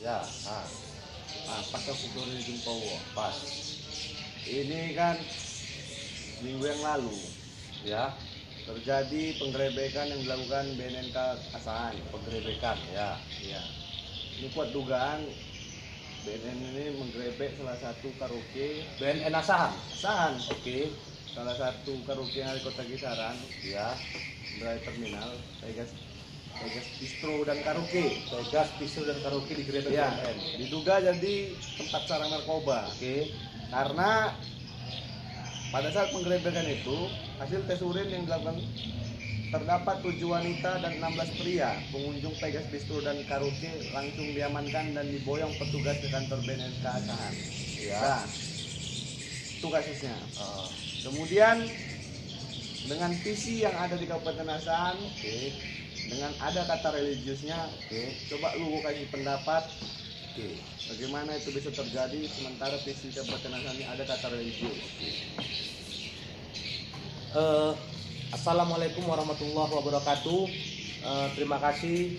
Ya, Pas aku turun di Jumpowo. pas. Ini kan minggu yang lalu Ya, terjadi penggerebekan yang dilakukan BNNK Asahan. penggerebekan. Ya, Ya, ini kuat dugaan BNN ini menggerebek salah satu karaoke BNN Asahan. Asahan, Oke. salah satu karaoke yang ada di Kota Kisaran, Ya, Drive Terminal, Vegas Bistro dan Karaoke. Vegas, Pisau dan karaoke digerebek Ya, BNN. diduga jadi tempat sarang narkoba. Oke. Karena pada saat penggerebekan itu, hasil tes urin yang dilakukan terdapat 7 wanita dan 16 pria. Pengunjung Vegas Bistro dan Karaoke langsung diamankan dan diboyong petugas ke kantor BNNK Asahan. Ya. Nah, itu kasusnya. Ah, Kemudian dengan visi yang ada di Kabupaten Asahan, Oke. dengan ada kata religiusnya, Oke. coba lu kasih pendapat Oke. bagaimana itu bisa terjadi sementara visi Kabupaten Asahan ini ada kata religius. Assalamualaikum warahmatullahi wabarakatuh. Terima kasih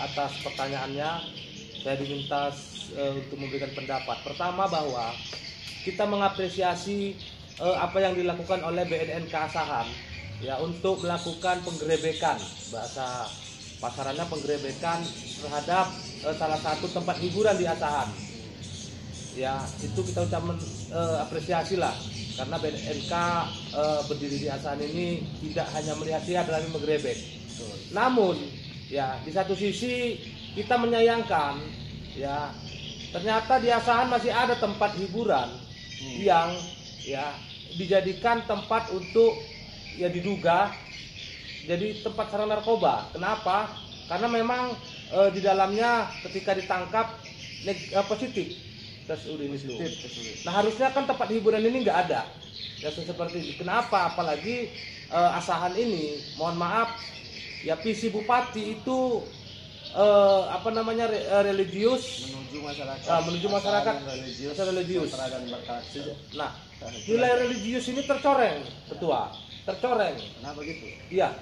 atas pertanyaannya. Saya diminta untuk memberikan pendapat. Pertama, bahwa kita mengapresiasi apa yang dilakukan oleh BNNK Asahan ya untuk melakukan penggerebekan, bahasa pasarannya penggerebekan terhadap salah satu tempat hiburan di Asahan. Ya, itu kita ucapkan apresiasi lah, karena BNNK berdiri di Asahan ini tidak hanya melihat-lihat dalam menggerebek. Namun ya di satu sisi kita menyayangkan ya ternyata di Asahan masih ada tempat hiburan yang ya dijadikan tempat untuk ya diduga jadi tempat sarang narkoba. Kenapa? Karena memang di dalamnya ketika ditangkap positif tes urin itu. Nah, harusnya kan tempat hiburan ini nggak ada ya seperti ini. Kenapa? Apalagi Asahan ini, mohon maaf ya, visi bupati itu religius, menuju masyarakat religius. Nah, nilai religius ini tercoreng, ketua, tercoreng. Kenapa gitu? Iya,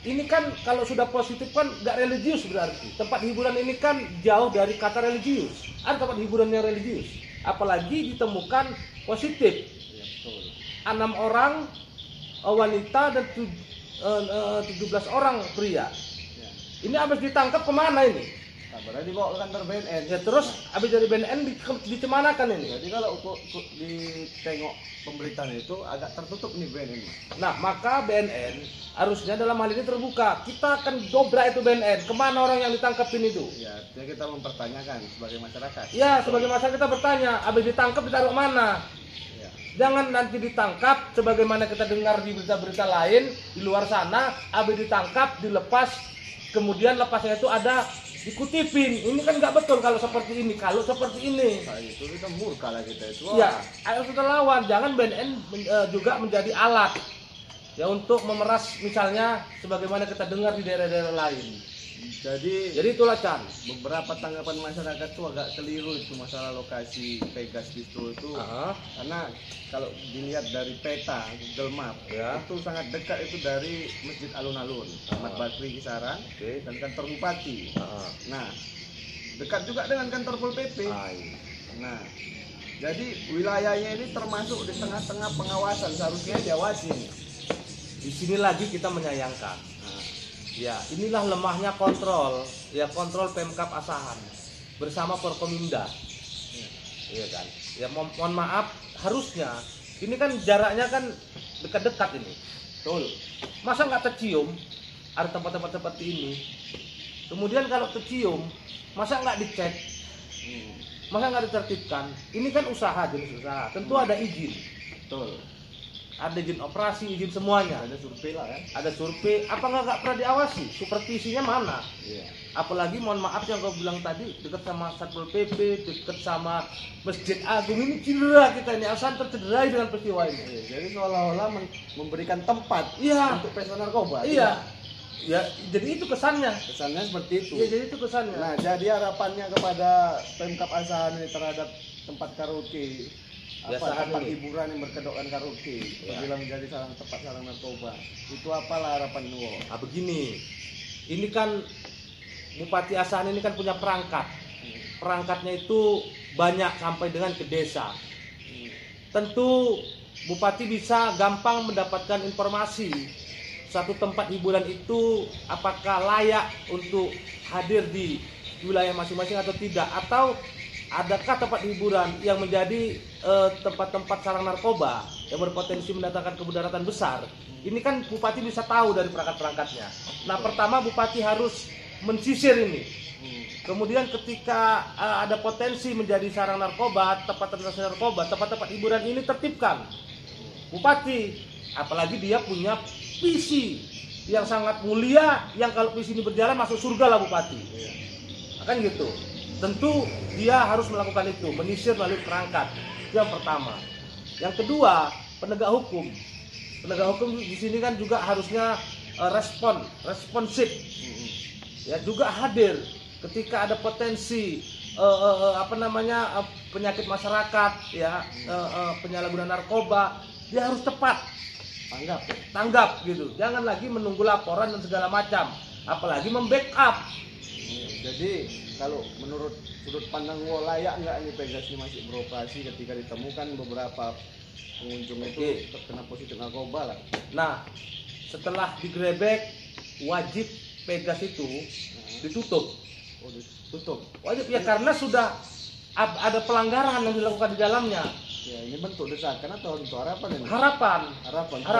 ini kan kalau sudah positif kan nggak religius berarti. Tempat hiburan ini kan jauh dari kata religius. Ada tempat hiburan yang religius, apalagi ditemukan positif. Ya, betul. 6 orang wanita dan 17 orang pria. Ya. Ini habis ditangkap kemana ini? Kabarnya dibawa ke kantor BNN. Ya terus habis dari BNN dicemanakan ini. Jadi kalau ditengok pemberitaan itu agak tertutup nih BNN. Nah, maka BNN harusnya dalam hal ini terbuka. Kita akan dobrak itu BNN. Kemana orang yang ditangkapin itu? Ya, artinya kita mempertanyakan sebagai masyarakat. Ya, sebagai masyarakat kita bertanya, habis ditangkap ditaruh mana? Ya. Jangan nanti ditangkap sebagaimana kita dengar di berita-berita lain di luar sana, habis ditangkap dilepas, kemudian lepasnya itu ada dikutipin. Ini kan nggak betul kalau seperti ini. Kalau seperti ini, Nah, itu kita murka lah kita itu. ya, ayo kita lawan. Jangan BNN juga menjadi alat ya untuk memeras, misalnya sebagaimana kita dengar di daerah-daerah lain. Jadi Jadi itulah Chan. beberapa tanggapan masyarakat tuh agak keliru itu masalah lokasi Vegas Bistro itu. Aha, Karena kalau dilihat dari peta Google Map, ya. itu sangat dekat itu dari Masjid Alun-Alun, Ahmad Bakri Kisaran, Oke. dan kantor bupati. Aha. Nah, dekat juga dengan kantor Pol PP. Hai. Nah, jadi wilayahnya ini termasuk di tengah-tengah pengawasan, seharusnya diawasi. Di sini lagi kita menyayangkan. Nah, Ya, inilah lemahnya kontrol, ya kontrol Pemkab Asahan bersama Forkominda. Iya kan? Ya mohon maaf, harusnya ini kan jaraknya kan dekat-dekat ini. betul. Masa nggak tercium ada tempat-tempat seperti ini? Kemudian kalau tercium, masa nggak dicek? Masa nggak ditertibkan? Ini kan usaha, jenis usaha. Tentu ada izin. Betul. Ada izin operasi, izin semuanya. Ada survei lah ya. Ada survei, apa nggak pernah diawasi? Supervisinya mana? Iya. Apalagi mohon maaf yang kau bilang tadi, dekat sama Satpol PP, dekat sama Masjid Agung, ini cedera kita ini, Asahan tercederai dengan peristiwa ini. Iya, jadi seolah-olah memberikan tempat Iya. untuk pesta narkoba. Iya. Ya, jadi itu kesannya. Kesannya seperti itu. Iya, jadi itu kesannya. Nah, jadi harapannya kepada Pemkab Asahan ini terhadap tempat karaoke, Asahan tempat ini. hiburan yang berkedokkan karaoke, Ya. apabila menjadi tempat sarang narkoba, itu apalah harapan Nuwo? Nah, begini, ini kan Bupati Asahan ini kan punya perangkat, perangkatnya itu banyak sampai dengan ke desa. Tentu Bupati bisa gampang mendapatkan informasi satu tempat hiburan itu apakah layak untuk hadir di wilayah masing-masing atau tidak, atau adakah tempat hiburan yang menjadi tempat-tempat sarang narkoba yang berpotensi mendatangkan kemudaratan besar. Ini kan Bupati bisa tahu dari perangkat-perangkatnya. Nah, pertama Bupati harus mensisir ini. Kemudian ketika ada potensi menjadi sarang narkoba, tempat-tempat narkoba, tempat-tempat hiburan ini tertibkan. Bupati, apalagi dia punya visi yang sangat mulia, yang kalau visi ini berjalan masuk surga lah Bupati. Kan gitu. Tentu dia harus melakukan itu, menyisir melalui perangkat. Itu yang pertama. Yang kedua, penegak hukum. Penegak hukum di sini kan juga harusnya responsif. Ya, juga hadir ketika ada potensi penyakit masyarakat, ya, penyalahgunaan narkoba, dia harus tepat tanggap gitu. Jangan lagi menunggu laporan dan segala macam, apalagi membackup. Jadi kalau menurut sudut pandang layak nggak ini Pegas ini masih beroperasi ketika ditemukan beberapa pengunjung itu terkena positif narkoba lah. Nah, setelah digerebek wajib Pegas itu ditutup. Oh, ditutup. Wajib ya, karena sudah ada pelanggaran yang dilakukan di dalamnya. Ya, ini bentuk desakan atau bentuk harapan ini? Harapan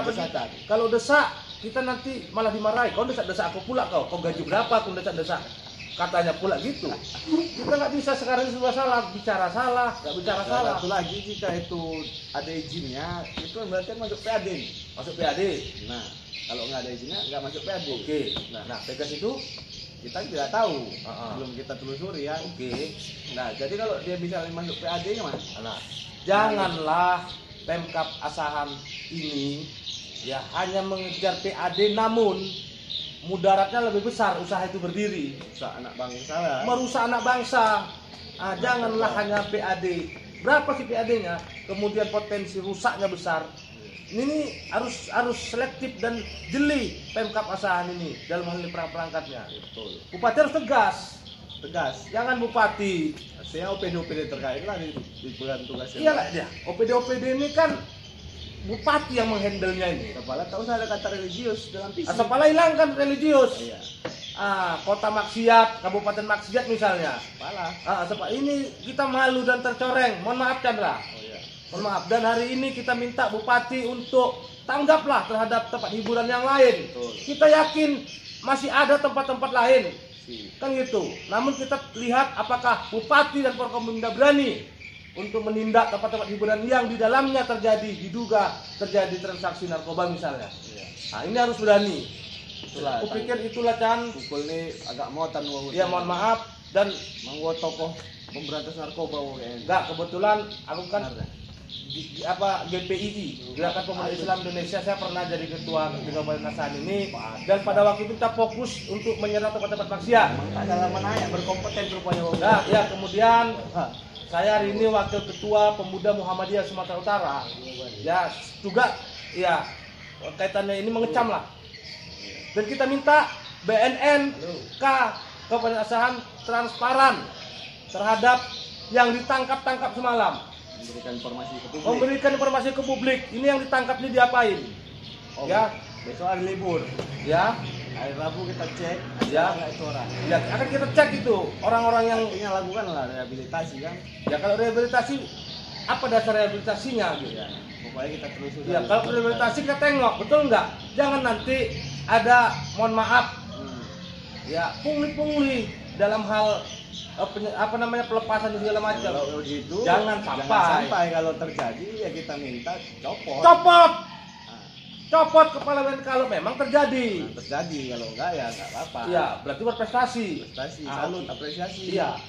desakan. Kalau desak kita nanti malah dimarahi. Kau desak aku pula, kau gaji berapa? Kau desak katanya pula gitu. Kita nggak bisa sekarang sudah salah, bicara salah, nggak bicara salah. Satu lagi, jika itu ada izinnya, itu berarti masuk PAD. Masuk PAD. Nah, kalau nggak ada izinnya nggak masuk PAD. Oke. Nah, Pegas itu kita tidak tahu, belum kita telusuri ya. Oke. Nah, jadi kalau dia bisa masuk PAD-nya mas, nah, janganlah Pemkab Asahan ini ya hanya mengejar PAD, namun mudaratnya lebih besar usaha itu berdiri. merusak anak bangsa lah. Merusak anak bangsa. Janganlah hanya PAD. Berapa sih PAD-nya? Kemudian potensi rusaknya besar. Ini harus selektif dan jeli Pemkab Asahan ini dalam hal ini perangkatnya. Betul. Bupati harus tegas. Jangan Bupati. Saya OPD terkait lah di tugasnya. Iyalah dia. OPD ini kan Bupati yang menghandle-nya ini. Kepala tahu saya ada kata religius dalam visi. Kepala hilangkan religius. Iya. Kota maksiat, kabupaten maksiat misalnya. Kepala. Ini kita malu dan tercoreng. Mohon maaf Chandra. Oh iya. Mohon maaf. Dan hari ini kita minta Bupati untuk tanggaplah terhadap tempat hiburan yang lain. Betul. Kita yakin masih ada tempat-tempat lain. Kan gitu. Namun kita lihat apakah Bupati dan Forkompimda berani untuk menindak tempat-tempat hiburan yang di dalamnya diduga terjadi transaksi narkoba misalnya. Iya. Nah, ini harus berani. Itulah. Aku pikir itulah Chan. Pukul ini agak muatan wong. Ya mohon maaf dan manggo tokoh pemberantas narkoba wong. enggak, kebetulan aku kan GPII, Gerakan Pemuda Islam Indonesia, saya pernah jadi ketua Kabupaten Asahan ini, dan pada waktu itu kita fokus untuk menyerang tempat-tempat maksiat. Dalam menanya berkompeten rupanya wong. Nah, ya kemudian saya hari ini wakil ketua Pemuda Muhammadiyah Sumatera Utara. Ya juga ya kaitannya ini mengecam lah. Dan kita minta BNN Kabupaten Asahan transparan terhadap yang ditangkap semalam. Memberikan informasi ke publik. Ini yang ditangkap ini diapain? Ya, besok hari libur. Ya. Hari Rabu kita cek. Ya. Itu orang. Ya, akan kita cek itu orang-orang yang lakukanlah rehabilitasi kan. Ya, kalau rehabilitasi apa dasar rehabilitasinya gitu ya. Pokoknya kita telusuri. Ya, kalau rehabilitasi kita tengok, betul nggak? Jangan nanti ada, mohon maaf, ya pungli-pungli dalam hal pelepasan dan segala macam. Kalau gitu, jangan sampai kalau terjadi ya kita minta copot kepala BNN kalau memang terjadi. Kalau enggak ya enggak apa-apa. Iya, berarti berprestasi. Salut, apresiasi. Iya.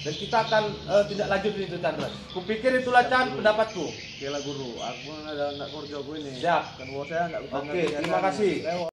Dan kita akan tindak lanjut itu Chandra. Kupikir itulah Chan pendapatku. Oke lah guru, aku enggak kerja gue ini. Siap. Kan saya enggak. Oke, terima kasih.